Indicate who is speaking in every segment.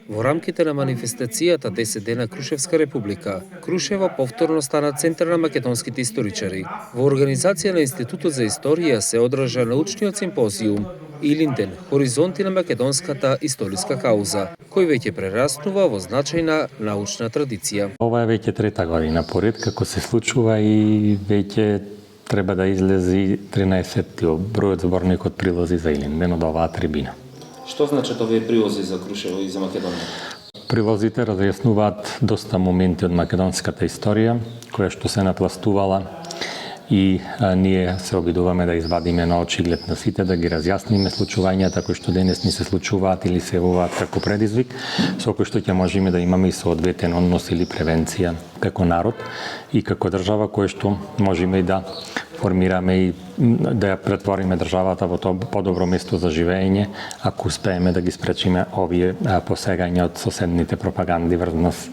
Speaker 1: Во рамките на манифестацијата 10 дена Крушевска република, Крушево повторно стана центар на македонските историчари. Во организација на Институтот за историја се одржа научниот симпозиум Илинден, хоризонти на македонската историска кауза, кој веќе прераснува во значајна научна традиција.
Speaker 2: Ова е веќе трета година поред како се случува и веќе треба да излези 13-тиот бројот зборникот прилози за Илинден од оваа трибина.
Speaker 1: Што значат овие прилози за Крушево и за Македонија?
Speaker 2: Прилозите разјаснуваат доста моменти од македонската историја, која што се напластувала и ние се обидуваме да извадиме на очиглед на сите, да ги разјасниме случувањата кои што денес ни се случуваат или се явуваат како предизвик, со кој што ќе можеме да имаме и соодветен однос или превенција како народ и како држава кој што можеме и да формираме и да ја претвориме државата во тоа подобро место за живење, ако успееме да ги спречиме овие посегања од соседните пропаганди врз нас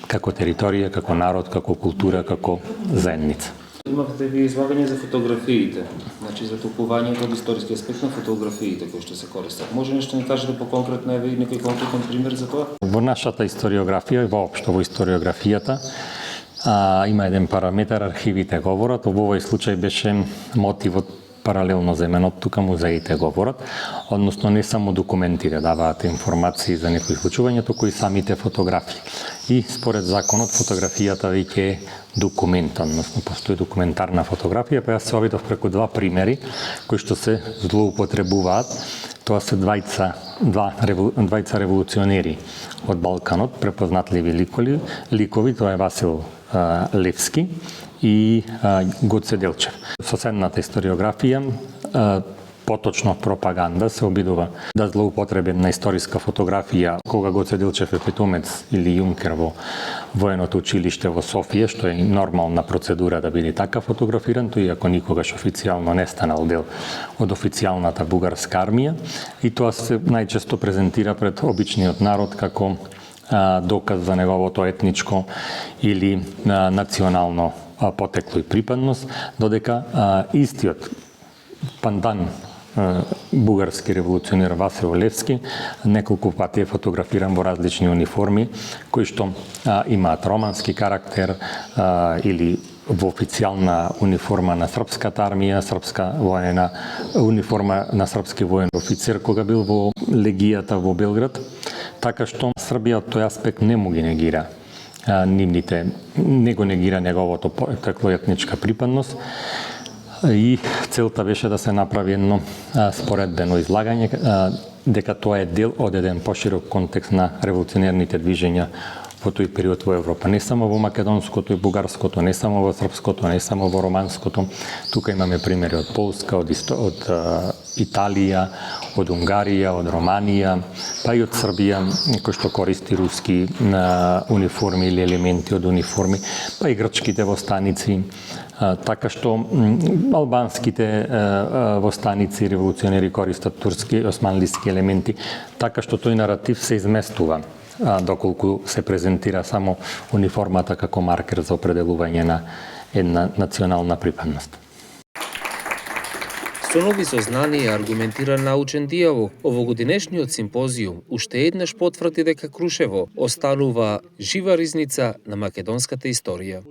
Speaker 2: како територија, како народ, како култура, како заедница.
Speaker 1: Имавте ви излагање за фотографиите, значи за толкувањето од историски аспект на фотографиите кои што се користат. Може нешто ни кажете поконкретно, еве некој конкретен пример за тоа?
Speaker 2: Во нашата историографија и воопшто во историографијата има еден параметар, архивите говорат. Во овој случај беше мотивот паралелно земен од тука, музеите говорат, односно не само документите даваат информации за некои случувања, туку и самите фотографии. И според законот фотографијата веќе е документ, односно постои документарна фотографија, па јас се обидов преку два примери кои што се злоупотребуваат. Тоа се двајца револуционери од Балканот, препознатливи ликови, тоа е Васил Левски и Гоце Делчев. Соседната историографија, поточно пропаганда, се обидува да злоупотреби на историска фотографија кога Гоце Делчев е питомец или Јункер во военото училиште во Софија, што е нормална процедура да биде така фотографиран, тој иако никогаш официјално не станал дел од официјалната бугарска армија, и тоа се најчесто презентира пред обичниот народ како доказ за неговото етничко или национално потекло и припадност, додека истиот пандан бугарски револуционер Васил Левски неколку пати е фотографиран во различни униформи кои што имаат романски карактер или во официјална униформа на српската армија, српска воена униформа на српски воен офицер кога бил во легијата во Белград, така што Србија од тој аспект не му ги негира не го негира неговото потекло и етничка припадност. И целта беше да се направи едно споредбено излагање, дека тоа е дел од еден поширок контекст на револуционерните движења во тој период во Европа. Не само во македонското и бугарското, не само во српското, не само во романското. Тука имаме примери од Полска, од Италија, од Унгарија, од Романија, па и од Србија, кој што користи руски униформи или елементи од униформи, па и грчките востаници, така што албанските востаници, револуционери користат турски, османлиски елементи, така што тој наратив се изместува доколку се презентира само униформата како маркер за определување на една национална припадност.
Speaker 1: Со нови сознанија и аргументиран научен диалог, овогодинешниот симпозиум уште еднаш потврди дека Крушево останува жива ризница на македонската историја.